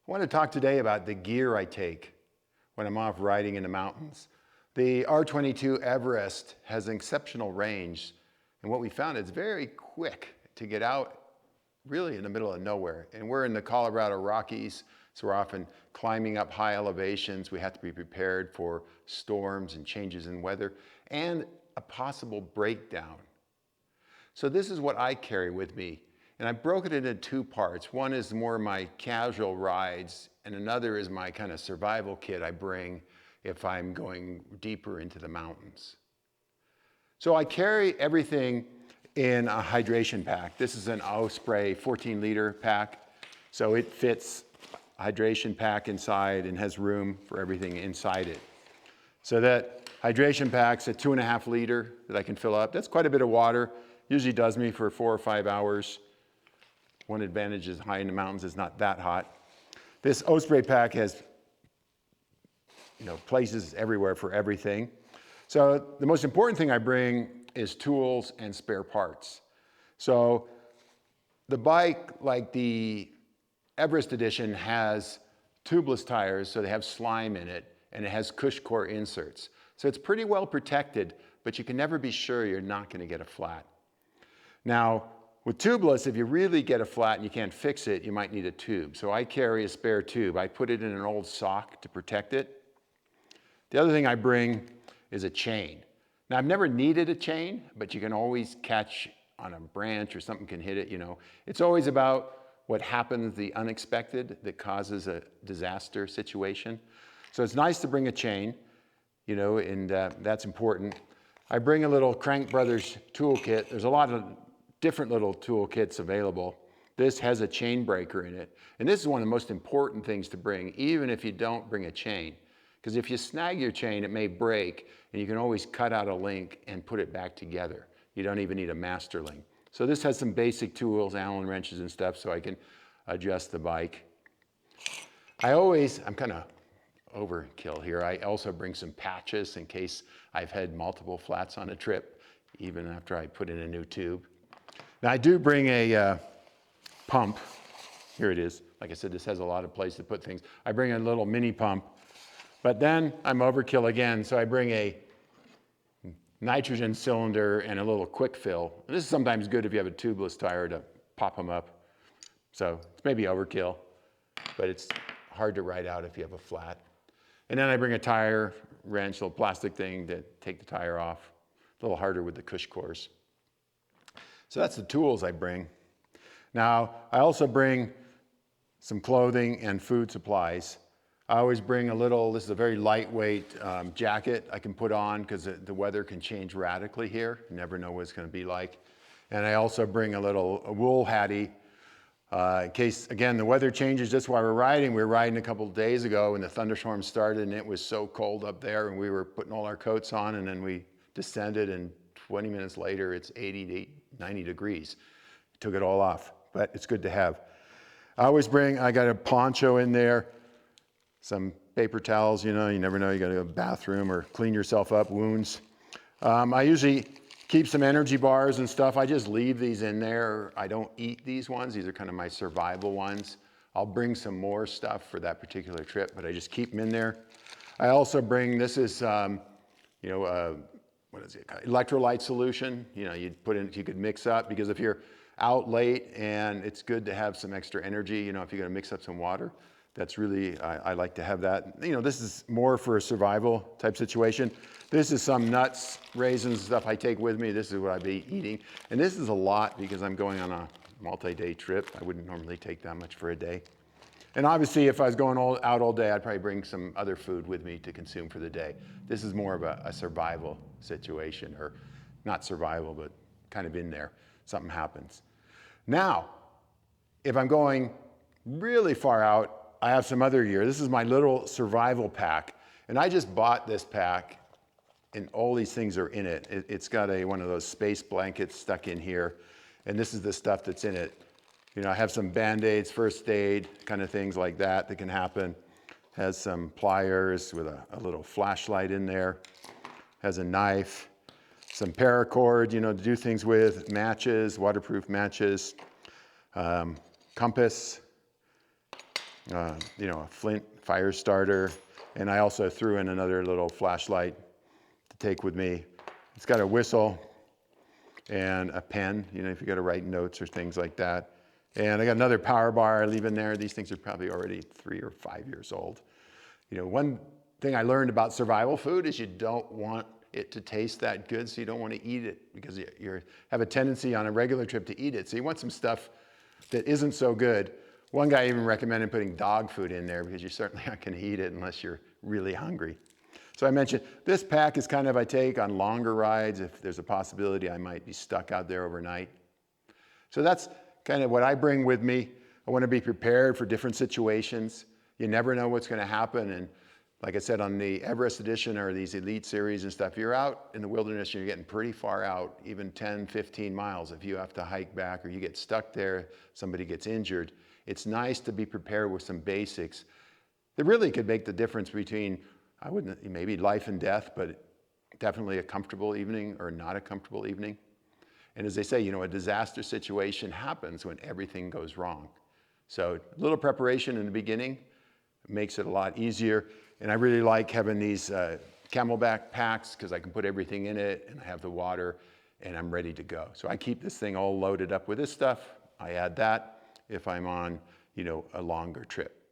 I want to talk today about the gear I take when I'm off riding in the mountains. The R22 Everest has an exceptional range, and what we found is very quick to get out really in the middle of nowhere. And we're in the Colorado Rockies, so we're often climbing up high elevations. We have to be prepared for storms and changes in weather and a possible breakdown. So this is what I carry with me. And I broke it into two parts. One is more my casual rides, and another is my kind of survival kit I bring if I'm going deeper into the mountains. So I carry everything in a hydration pack. This is an Osprey 14-liter pack. So it fits a hydration pack inside and has room for everything inside it. So that hydration pack's a 2.5 liter that I can fill up. That's quite a bit of water. Usually does me for 4 or 5 hours. One advantage is high in the mountains, it's not that hot. This Osprey pack has places everywhere for everything. So the most important thing I bring is tools and spare parts. So the bike, like the Everest Edition, has tubeless tires, so they have slime in it, and it has CushCore inserts. So it's pretty well protected, but you can never be sure you're not going to get a flat. Now, with tubeless, if you really get a flat and you can't fix it, you might need a tube. So I carry a spare tube. I put it in an old sock to protect it. The other thing I bring is a chain. Now, I've never needed a chain, but you can always catch on a branch or something can hit it, It's always about what happens, the unexpected that causes a disaster situation. So it's nice to bring a chain, and that's important. I bring a little Crank Brothers toolkit. There's a lot of different little toolkits available. This has a chain breaker in it. And this is one of the most important things to bring, even if you don't bring a chain. Because if you snag your chain, it may break, and you can always cut out a link and put it back together. You don't even need a master link. So this has some basic tools, Allen wrenches and stuff, so I can adjust the bike. I'm kind of overkill here. I also bring some patches in case I've had multiple flats on a trip, even after I put in a new tube. Now I do bring a pump. Here it is. Like I said, this has a lot of place to put things. I bring a little mini pump, but then I'm overkill again, so I bring a nitrogen cylinder and a little quick fill. And this is sometimes good if you have a tubeless tire to pop them up. So it's maybe overkill, but it's hard to ride out if you have a flat. And then I bring a tire wrench, a little plastic thing to take the tire off. A little harder with the CushCores. So that's the tools I bring. Now, I also bring some clothing and food supplies. I always bring this is a very lightweight jacket I can put on because the weather can change radically here. You never know what it's going to be like. And I also bring a wool hattie in case, again, the weather changes just while we're riding. We were riding a couple of days ago when the thunderstorm started and it was so cold up there and we were putting all our coats on and then we descended and 20 minutes later it's 80 to 90 degrees. Took it all off, but it's good to have. I got a poncho in there, some paper towels, you never know, you gotta go to the bathroom or clean yourself up, wounds. I usually keep some energy bars and stuff. I just leave these in there. I don't eat these ones. These are kind of my survival ones. I'll bring some more stuff for that particular trip, but I just keep them in there. I also bring, this is, what is it? Electrolyte solution. You could mix up because if you're out late and it's good to have some extra energy, if you're going to mix up some water, that's really, I like to have that. This is more for a survival type situation. This is some nuts, raisins, stuff I take with me. This is what I'd be eating. And this is a lot because I'm going on a multi-day trip. I wouldn't normally take that much for a day. And obviously, if I was going out all day, I'd probably bring some other food with me to consume for the day. This is more of a survival situation, or not survival, but kind of in there. Something happens. Now, if I'm going really far out, I have some other gear. This is my little survival pack. And I just bought this pack, and all these things are in it. It's got one of those space blankets stuck in here. And this is the stuff that's in it. I have some Band-Aids, first aid, kind of things like that can happen. Has some pliers with a little flashlight in there. Has a knife, some paracord, to do things with, matches, waterproof matches, compass, a flint fire starter. And I also threw in another little flashlight to take with me. It's got a whistle and a pen, if you got to write notes or things like that. And I got another power bar I leave in there. These things are probably already 3 or 5 years old. One thing I learned about survival food is you don't want it to taste that good, so you don't want to eat it because you have a tendency on a regular trip to eat it. So you want some stuff that isn't so good. One guy even recommended putting dog food in there because you're certainly not going to eat it unless you're really hungry. So I mentioned this pack is kind of I take on longer rides if there's a possibility I might be stuck out there overnight. So that's kind of what I bring with me. I want to be prepared for different situations. You never know what's going to happen. And like I said, on the Everest Edition or these Elite Series and stuff, you're out in the wilderness, you're getting pretty far out, even 10, 15 miles. If you have to hike back or you get stuck there, somebody gets injured, it's nice to be prepared with some basics that really could make the difference between, maybe life and death, but definitely a comfortable evening or not a comfortable evening. And as they say, a disaster situation happens when everything goes wrong. So a little preparation in the beginning makes it a lot easier. And I really like having these Camelback packs because I can put everything in it and I have the water and I'm ready to go. So I keep this thing all loaded up with this stuff. I add that if I'm on, a longer trip.